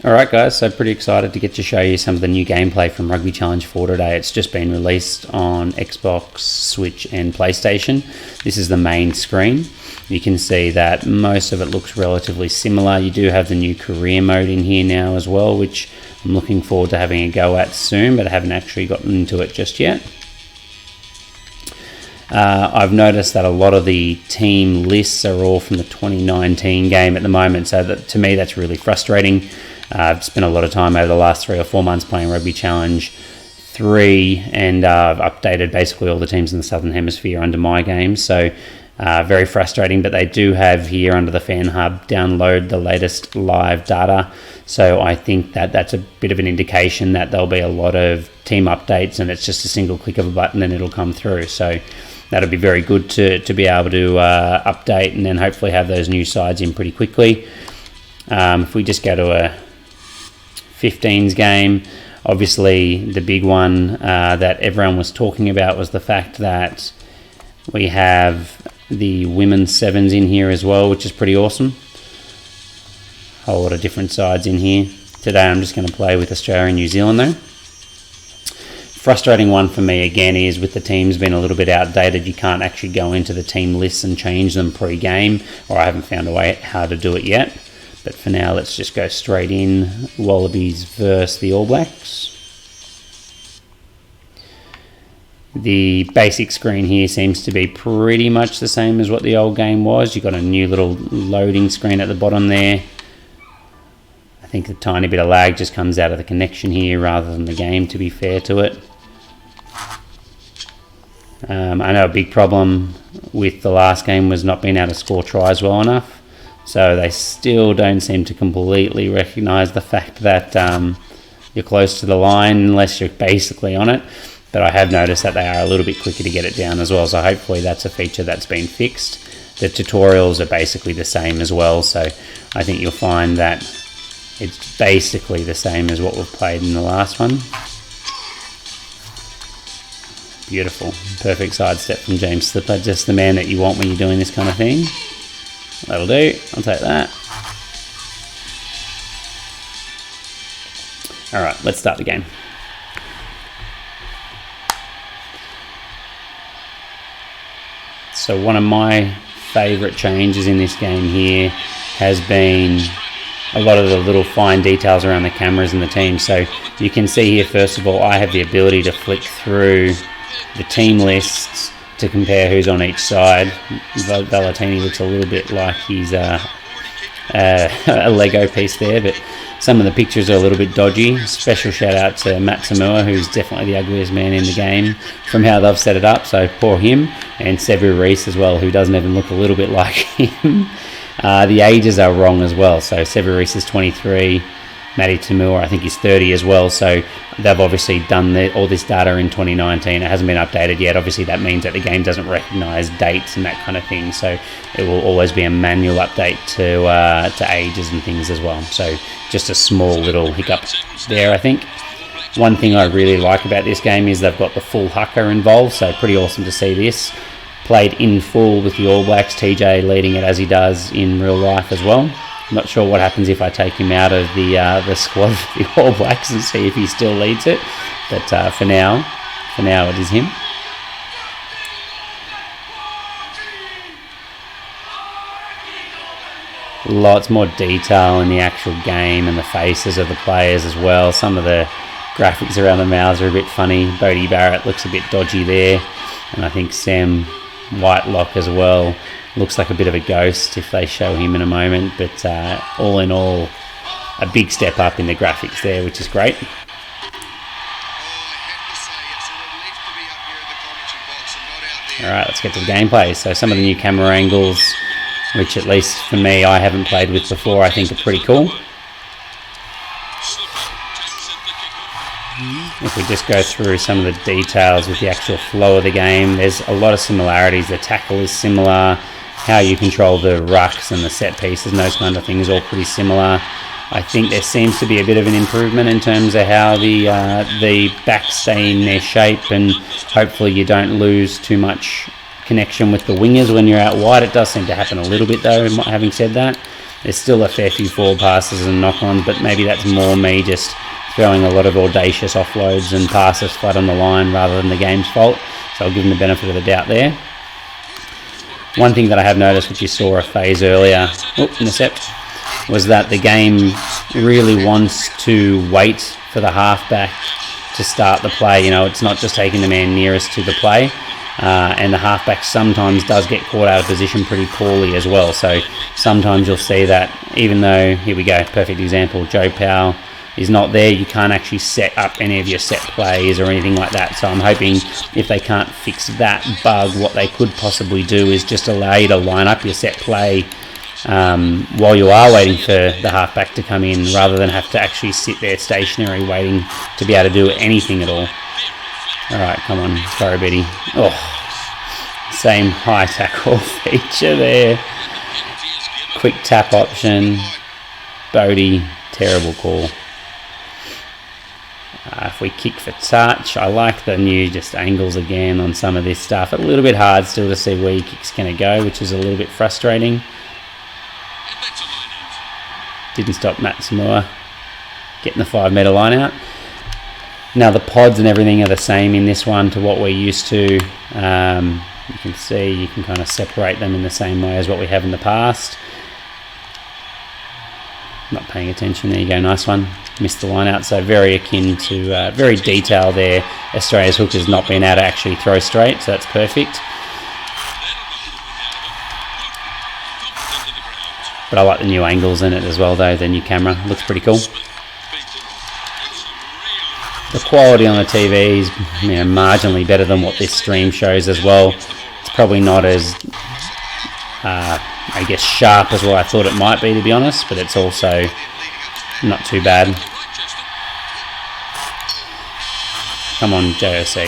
Alright guys, so pretty excited to get to show you some of the new gameplay from Rugby Challenge 4 today. It's just been released on Xbox, Switch and PlayStation. This is the main screen. You can see that most of it looks relatively similar. You do have the new career mode in here now as well, which I'm looking forward to having a go at soon, but I haven't actually gotten into it just yet. I've noticed that a lot of the team lists are all from the 2019 game at the moment, so that, to me that's really frustrating. I've spent a lot of time over the last 3 or 4 months playing Rugby Challenge 3, and I've updated basically all the teams in the Southern Hemisphere under my game, so very frustrating. But they do have here under the Fan Hub, download the latest live data, so I think that that's a bit of an indication that there'll be a lot of team updates, and it's just a single click of a button and it'll come through. So that'll be very good to be able to update and then hopefully have those new sides in pretty quickly. If we just go to a 15s game, obviously the big one that everyone was talking about was the fact that we have the women's sevens in here as well, which is pretty awesome. A whole lot of different sides in here. Today I'm just going to play with Australia and New Zealand though. Frustrating one for me again is with the teams being a little bit outdated, you can't actually go into the team lists and change them pre-game, or I haven't found a way how to do it yet. But for now, let's just go straight in. Wallabies versus the All Blacks. The basic screen here seems to be pretty much the same as what the old game was. You've got a new little loading screen at the bottom there. I think a tiny bit of lag just comes out of the connection here rather than the game, to be fair to it. I know a big problem with the last game was not being able to score tries well enough. So they still don't seem to completely recognise the fact that you're close to the line unless you're basically on it. But I have noticed that they are a little bit quicker to get it down as well. So hopefully that's a feature that's been fixed. The tutorials are basically the same as well. So I think you'll find that it's basically the same as what we've played in the last one. Beautiful. Perfect sidestep from James Slipper. Just the man that you want when you're doing this kind of thing. That'll do. I'll take that. Alright, let's start the game. So one of my favourite changes in this game here has been a lot of the little fine details around the cameras and the team. So you can see here, first of all, I have the ability to flick through the team lists to compare who's on each side. Valentini looks a little bit like he's a Lego piece there, but some of the pictures are a little bit dodgy. Special shout out to Matt Tamua, who's definitely the ugliest man in the game from how they've set it up, so poor him. And Sevu Reece as well, who doesn't even look a little bit like him. The ages are wrong as well, so Sevu Reece is 23, Matty Tamua I think he's 30 as well, so they've obviously done all this data in 2019. It hasn't been updated yet. Obviously that means that the game doesn't recognise dates and that kind of thing, so it will always be a manual update to ages and things as well. So just a small little hiccup there, I think. One thing I really like about this game is they've got the full haka involved, so pretty awesome to see this played in full with the All Blacks, TJ leading it as he does in real life as well. Not sure what happens if I take him out of the squad of the All Blacks and see if he still leads it. But for now it is him. Lots more detail in the actual game and the faces of the players as well. Some of the graphics around the mouths are a bit funny. Bodie Barrett looks a bit dodgy there. And I think Sam Whitelock as well looks like a bit of a ghost if they show him in a moment, but all in all, a big step up in the graphics there, which is great. Alright, let's get to the gameplay. So some of the new camera angles, which at least for me I haven't played with before, I think are pretty cool. If we just go through some of the details with the actual flow of the game, there's a lot of similarities. The tackle is similar, how you control the rucks and the set pieces and those kind of things, all pretty similar. I think there seems to be a bit of an improvement in terms of how the backs stay in their shape, and hopefully you don't lose too much connection with the wingers when you're out wide. It does seem to happen a little bit though, having said that. There's still a fair few forward passes and knock-ons, but maybe that's more me just throwing a lot of audacious offloads and passes flat on the line rather than the game's fault. So I'll give him the benefit of the doubt there. One thing that I have noticed, which you saw a phase earlier, intercept, was that the game really wants to wait for the halfback to start the play. You know, it's not just taking the man nearest to the play, and the halfback sometimes does get caught out of position pretty poorly as well. So sometimes you'll see that, even though, here we go, perfect example, Joe Powell is not there, you can't actually set up any of your set plays or anything like that. So I'm hoping if they can't fix that bug, what they could possibly do is just allow you to line up your set play while you are waiting for the halfback to come in, rather than have to actually sit there stationary waiting to be able to do anything at all. Alright, come on, sorry Betty. Oh, same high tackle feature there. Quick tap option. Bodie, terrible call. If we kick for touch, I like the new just angles again on some of this stuff. A little bit hard still to see where your kick's going to go, which is a little bit frustrating. Didn't stop Matt Samoa getting the 5 metre line out. Now the pods and everything are the same in this one to what we're used to. You can see, you can kind of separate them in the same way as what we have in the past. Not paying attention, there you go, nice one. Missed the line out, so very akin to, very detailed there. Australia's hook has not been able to actually throw straight, so that's perfect. But I like the new angles in it as well though, the new camera, looks pretty cool. The quality on the TV is, you know, marginally better than what this stream shows as well. It's probably not as, I guess, sharp as what I thought it might be, to be honest, but it's also not too bad. Come on, JOC.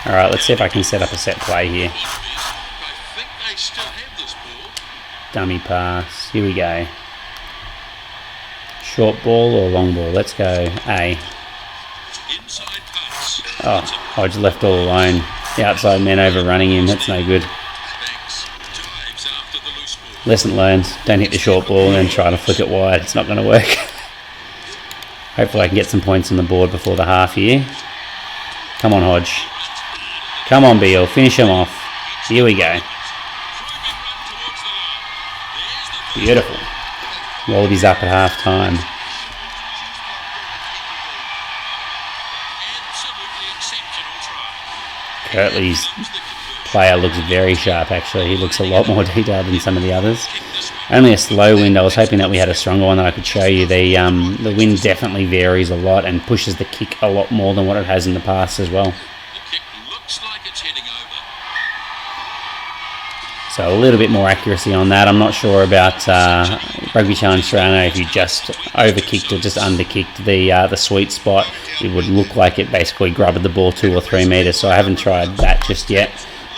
Alright, let's see if I can set up a set play here. Dummy pass, here we go. Short ball or long ball? Let's go A. Oh, Hodge left all alone. The outside man overrunning him, that's no good. Lesson learned, don't hit the short ball and then try to flick it wide, it's not going to work. Hopefully I can get some points on the board before the half here. Come on Hodge. Come on Beale, finish him off. Here we go. Beautiful. Wallabies up at half time. Kirtley's player looks very sharp actually. He looks a lot more detailed than some of the others. Only a slow wind. I was hoping that we had a stronger one that I could show you. The wind definitely varies a lot and pushes the kick a lot more than what it has in the past as well. So a little bit more accuracy on that. I'm not sure about Rugby Challenge 3. I don't know if you just overkicked or just underkicked the sweet spot. It would look like it basically grubbed the ball 2 or 3 metres. So I haven't tried that just yet.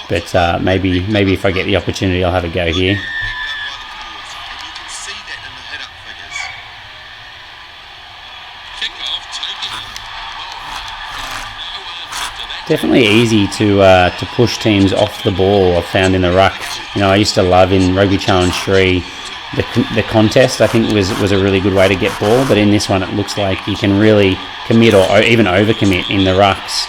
But maybe if I get the opportunity, I'll have a go here. Definitely easy to push teams off the ball, I've found in the ruck. You know, I used to love in Rugby Challenge 3 the contest, I think was a really good way to get ball, but in this one it looks like you can really commit or even overcommit in the rucks.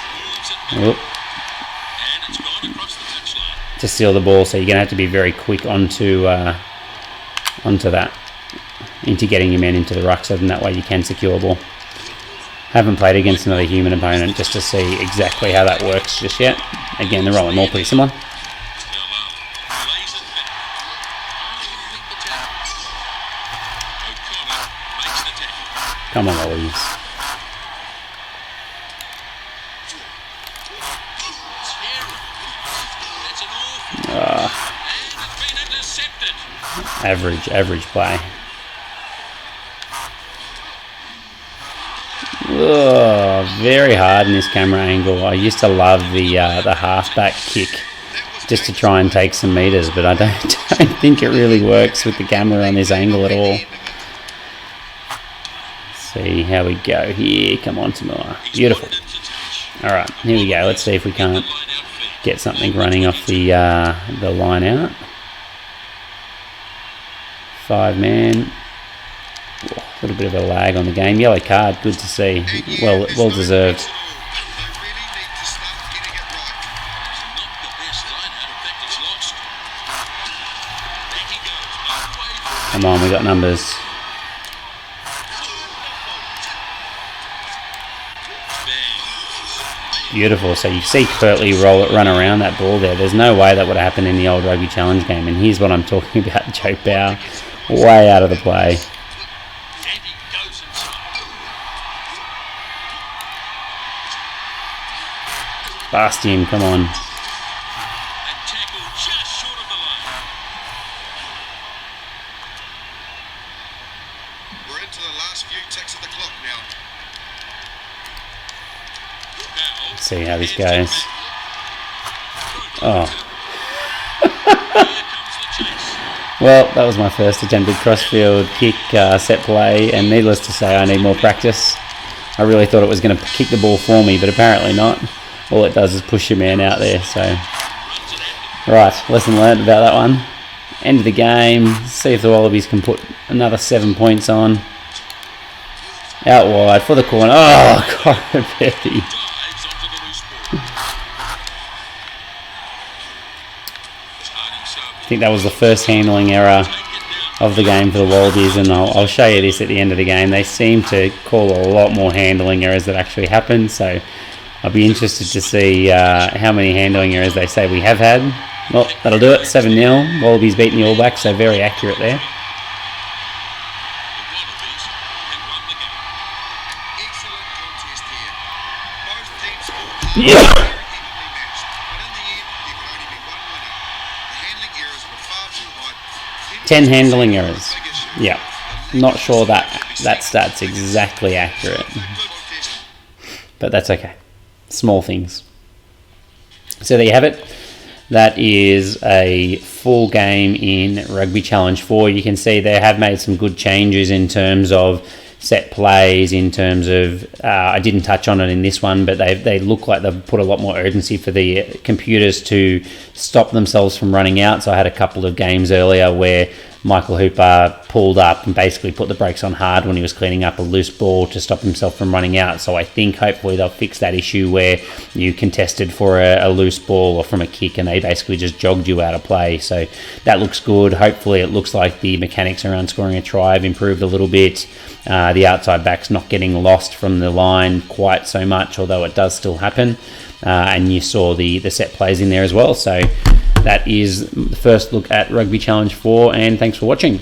To steal the ball, so you're going to have to be very quick onto that, into getting your men into the ruck, so then that way you can secure a ball. Haven't played against another human opponent just to see exactly how that works just yet. Again, they're rolling all pretty similar. Come on, Wallabies. Average play. Oh, very hard in this camera angle. I used to love the halfback kick just to try and take some meters, but I don't think it really works with the camera on this angle at all. Let's see how we go here. Come on, Samoa. Beautiful. All right, here we go. Let's see if we can't get something running off the line out. 5-man. A little bit of a lag on the game. Yellow card, good to see. Well deserved. Come on, we got numbers. Beautiful. So you see Kirtley run around that ball there. There's no way that would have happened in the old Rugby Challenge game. And here's what I'm talking about. Joe Bow, way out of the play. Blast him, come on. We're into the last few ticks of the clock now. Let's see how this goes. Oh. Well, that was my first attempted crossfield kick set play, and needless to say, I need more practice. I really thought it was going to kick the ball for me, but apparently not. All it does is push your man out there. So, right, lesson learned about that one. End of the game. See if the Wallabies can put another 7 points on. Out wide for the corner. Oh, God, Betty. I think that was the first handling error of the game for the Wallabies, and I'll show you this at the end of the game. They seem to call a lot more handling errors that actually happened, so I'll be interested to see how many handling errors they say we have had. Well, that'll do it. 7-0. Wallabies beating the All Blacks, so very accurate there. Yeah. 10 handling errors. Yeah. Not sure that stat's exactly accurate. But that's okay. Small things. So there you have it. That is a full game in Rugby Challenge 4. You can see they have made some good changes in terms of set plays, in terms of, I didn't touch on it in this one, but they look like they've put a lot more urgency for the computers to stop themselves from running out. So I had a couple of games earlier where Michael Hooper pulled up and basically put the brakes on hard when he was cleaning up a loose ball to stop himself from running out. So I think hopefully they'll fix that issue where you contested for a loose ball or from a kick and they basically just jogged you out of play. So that looks good. Hopefully it looks like the mechanics around scoring a try have improved a little bit. The outside back's not getting lost from the line quite so much, although it does still happen. And you saw the set plays in there as well. So that is the first look at Rugby Challenge 4, and thanks for watching.